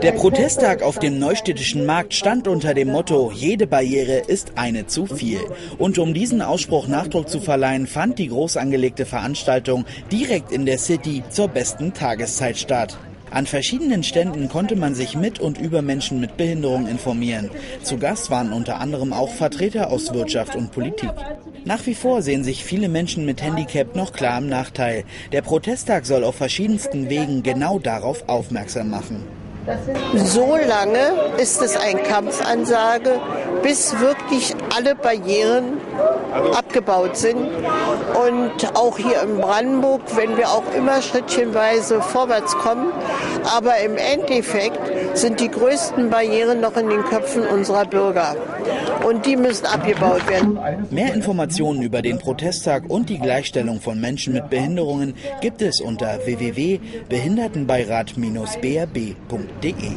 Der Protesttag auf dem Neustädtischen Markt stand unter dem Motto „Jede Barriere ist eine zu viel". Und um diesen Ausspruch Nachdruck zu verleihen, fand die groß angelegte Veranstaltung direkt in der City zur besten Tageszeit statt. An verschiedenen Ständen konnte man sich mit und über Menschen mit Behinderung informieren. Zu Gast waren unter anderem auch Vertreter aus Wirtschaft und Politik. Nach wie vor sehen sich viele Menschen mit Handicap noch klar im Nachteil. Der Protesttag soll auf verschiedensten Wegen genau darauf aufmerksam machen. So lange ist es eine Kampfansage, bis wirklich alle Barrieren abgebaut sind. Und auch hier in Brandenburg, wenn wir auch immer schrittchenweise vorwärts kommen. Aber im Endeffekt sind die größten Barrieren noch in den Köpfen unserer Bürger. Und die müssen abgebaut werden. Mehr Informationen über den Protesttag und die Gleichstellung von Menschen mit Behinderungen gibt es unter www.behindertenbeirat-brb.de.